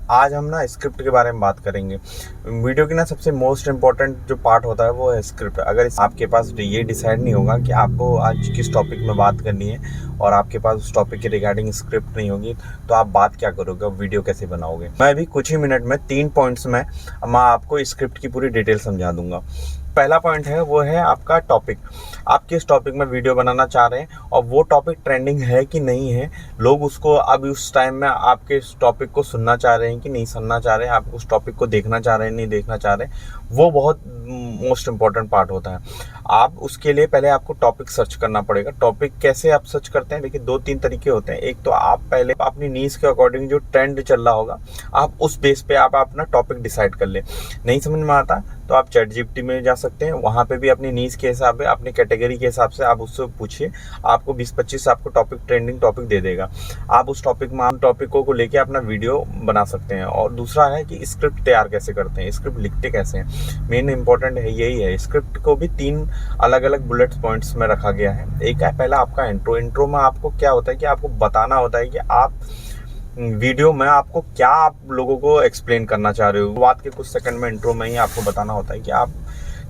आज हम ना स्क्रिप्ट के बारे में बात करेंगे। वीडियो की ना सबसे मोस्ट इम्पॉर्टेंट जो पार्ट होता है वो है स्क्रिप्ट। अगर आपके पास ये डिसाइड नहीं होगा कि आपको आज किस टॉपिक में बात करनी है और आपके पास उस टॉपिक के रिगार्डिंग स्क्रिप्ट नहीं होगी तो आप बात क्या करोगे, वीडियो कैसे बनाओगे। मैं अभी कुछ ही मिनट में 3 पॉइंट्स में मैं आपको स्क्रिप्ट की पूरी डिटेल समझा दूंगा। पहला पॉइंट है वो है आपका टॉपिक। आप किस टॉपिक में वीडियो बनाना चाह रहे हैं और वो टॉपिक ट्रेंडिंग है कि नहीं है, लोग उसको अब उस टाइम में आपके इस टॉपिक को सुनना चाह रहे हैं कि नहीं सुनना चाह रहे हैं, आप उस टॉपिक को देखना चाह रहे हैं नहीं देखना चाह रहे हैं, वो बहुत मोस्ट इंपॉर्टेंट पार्ट होता है। आप उसके लिए पहले आपको टॉपिक सर्च करना पड़ेगा। टॉपिक कैसे आप सर्च करते हैं, देखिए 2-3 तरीके होते हैं। एक तो आप पहले अपनी नीड्स के अकॉर्डिंग जो ट्रेंड चल रहा होगा आप उस बेस पे आप अपना टॉपिक डिसाइड कर ले। नहीं समझ में आता तो आप ChatGPT में जा सकते हैं, वहाँ पे भी अपनी नीड्स के हिसाब से अपनी कैटेगरी के हिसाब से आप उससे पूछिए, आपको 20-25 आपको टॉपिक ट्रेंडिंग टॉपिक दे देगा। आप उस टॉपिक में टॉपिकों को लेके अपना वीडियो बना सकते हैं। और दूसरा है कि स्क्रिप्ट तैयार कैसे करते हैं, स्क्रिप्ट लिखते कैसे हैं। मेन इंपॉर्टेंट है यही है। स्क्रिप्ट को भी 3 अलग अलग बुलेट पॉइंट्स में रखा गया है। एक है पहला आपका इंट्रो। इंट्रो में आपको क्या होता है कि आपको बताना होता है कि आप वीडियो में आपको क्या आप लोगों को एक्सप्लेन करना चाह रहे हो। बात के कुछ सेकंड में इंट्रो में ही आपको बताना होता है कि आप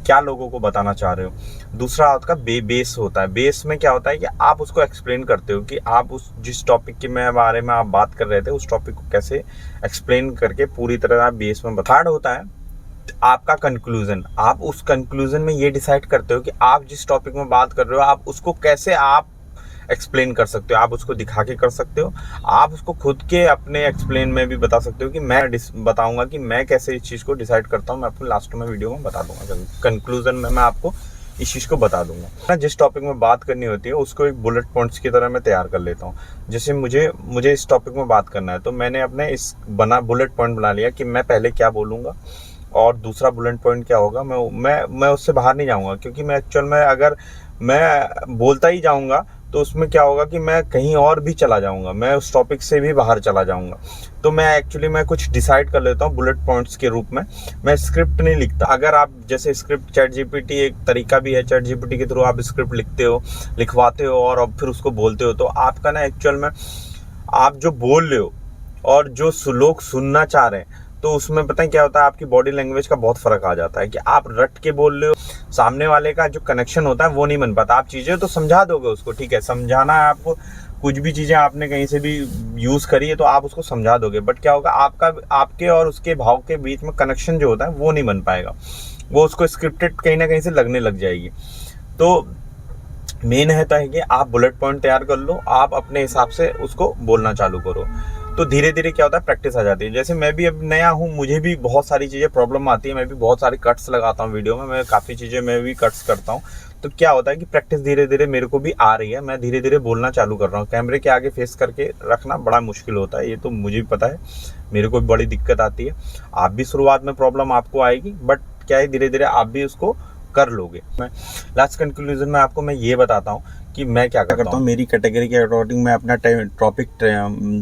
क्या लोगों को बताना चाह रहे हो। दूसरा आपका बेस होता है। बेस में क्या होता है कि आप उसको एक्सप्लेन करते हो कि आप उस जिस टॉपिक के बारे में आप बात कर रहे थे उस टॉपिक को कैसे एक्सप्लेन करके पूरी तरह आप बेस में थर्ड होता है आपका कंक्लूजन। आप उस कंक्लूजन में ये डिसाइड करते हो कि आप जिस टॉपिक में बात कर रहे हो आप उसको कैसे आप एक्सप्लेन कर सकते हो। आप उसको दिखा के कर सकते हो, आप उसको खुद के अपने एक्सप्लेन में भी बता सकते हो कि मैं बताऊंगा कि मैं कैसे इस चीज़ को डिसाइड करता हूँ। मैं आपको लास्ट में वीडियो में बता दूंगा, कंक्लूजन में मैं आपको इस चीज़ को बता दूंगा। जिस टॉपिक में बात करनी होती है उसको एक बुलेट पॉइंट्स की तरह मैं तैयार कर लेता हूँ। जैसे मुझे इस टॉपिक में बात करना है तो मैंने अपने इस बुलेट पॉइंट बना लिया कि मैं पहले क्या बोलूँगा और दूसरा बुलेट पॉइंट क्या होगा। मैं उससे बाहर नहीं जाऊँगा, क्योंकि मैं एक्चुअल में अगर मैं बोलता ही जाऊँगा तो उसमें क्या होगा कि मैं कहीं और भी चला जाऊंगा, मैं उस टॉपिक से भी बाहर चला जाऊंगा। तो मैं कुछ डिसाइड कर लेता हूँ बुलेट पॉइंट्स के रूप में। मैं स्क्रिप्ट नहीं लिखता। अगर आप जैसे स्क्रिप्ट ChatGPT एक तरीका भी है, ChatGPT के थ्रू आप स्क्रिप्ट लिखवाते हो और अब फिर उसको बोलते हो, तो आपका ना एक्चुअल में आप जो बोल रहे हो और जो लोग सुनना चाह रहे हैं तो उसमें पता है क्या होता है, आपकी बॉडी लैंग्वेज का बहुत फर्क आ जाता है कि आप रट के बोल रहे हो, सामने वाले का जो कनेक्शन होता है वो नहीं बन पाता। आप चीज़ें तो समझा दोगे उसको, ठीक है, समझाना है आपको, कुछ भी चीज़ें आपने कहीं से भी यूज़ करी है तो आप उसको समझा दोगे, बट क्या होगा आपके और उसके भाव के बीच में कनेक्शन जो होता है वो नहीं बन पाएगा, वो उसको स्क्रिप्टेड कहीं ना कहीं से लगने लग जाएगी। तो मेन है कि आप बुलेट पॉइंट तैयार कर लो, आप अपने हिसाब से उसको बोलना चालू करो, तो धीरे धीरे क्या होता है प्रैक्टिस आ जाती है। जैसे मैं भी अब नया हूँ, मुझे भी बहुत सारी चीज़ें प्रॉब्लम आती है, मैं भी बहुत सारे कट्स लगाता हूँ वीडियो में, मैं काफ़ी चीज़ें मैं भी कट्स करता हूँ। तो क्या होता है कि प्रैक्टिस धीरे धीरे मेरे को भी आ रही है, मैं धीरे धीरे बोलना चालू कर रहा हूँ। कैमरे के आगे फेस करके रखना बड़ा मुश्किल होता है, ये तो मुझे भी पता है, मेरे को भी बड़ी दिक्कत आती है। आप भी शुरुआत में प्रॉब्लम आपको आएगी, बट क्या है धीरे धीरे आप भी उसको कर लोगे। मैं लास्ट कंक्लूजन में आपको मैं ये बताता हूँ कि मैं क्या करता हूँ। मेरी कैटेगरी के अकॉर्डिंग मैं अपना टॉपिक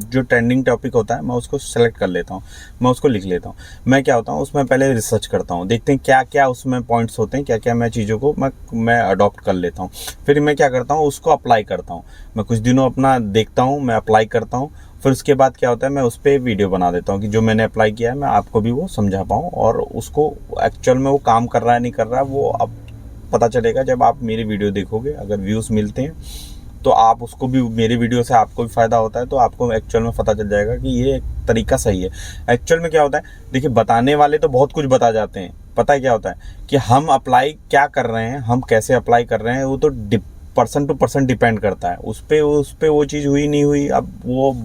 जो ट्रेंडिंग टॉपिक होता है मैं उसको सेलेक्ट कर लेता हूँ, मैं उसको लिख लेता हूँ। मैं क्या होता हूँ उसमें पहले रिसर्च करता हूँ, देखते हैं क्या क्या उसमें पॉइंट्स होते हैं, क्या क्या मैं चीज़ों को मैं अडॉप्ट कर लेता हूँ। फिर मैं क्या करता हूँ उसको अप्लाई करता हूँ। मैं कुछ दिनों अपना देखता हूँ, मैं अप्लाई करता हूँ, फिर उसके बाद क्या होता है मैं उस पर वीडियो बना देता हूँ कि जो मैंने अप्लाई किया है मैं आपको भी वो समझा पाऊँ, और उसको एक्चुअल में वो काम कर रहा है नहीं कर रहा है वो अब पता चलेगा जब आप मेरी वीडियो देखोगे। अगर व्यूज़ मिलते हैं तो आप उसको भी, मेरे वीडियो से आपको भी फ़ायदा होता है तो आपको एक्चुअल में पता चल जाएगा कि ये तरीका सही है। एक्चुअल में क्या होता है, देखिए बताने वाले तो बहुत कुछ बता जाते हैं, पता है क्या होता है कि हम अप्लाई क्या कर रहे हैं, हम कैसे अप्लाई कर रहे हैं, वो तो पर्सन टू पर्सन डिपेंड करता है। उस पर वो चीज़ हुई नहीं हुई, अब वो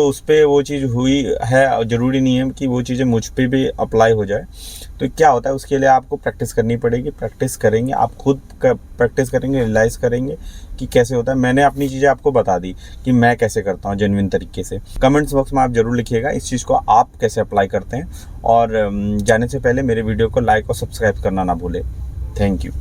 उस पर वो चीज़ हुई है, ज़रूरी नहीं है कि वो चीज़ें मुझ पे भी अप्लाई हो जाए। तो क्या होता है उसके लिए आपको प्रैक्टिस करनी पड़ेगी। प्रैक्टिस करेंगे, आप खुद प्रैक्टिस करेंगे, रियलाइज़ करेंगे कि कैसे होता है। मैंने अपनी चीज़ें आपको बता दी कि मैं कैसे करता हूँ जेन्युइन तरीके से। कमेंट्स बॉक्स में आप ज़रूर लिखिएगा इस चीज़ को आप कैसे अप्लाई करते हैं, और जाने से पहले मेरे वीडियो को लाइक और सब्सक्राइब करना ना भूलें। Thank you.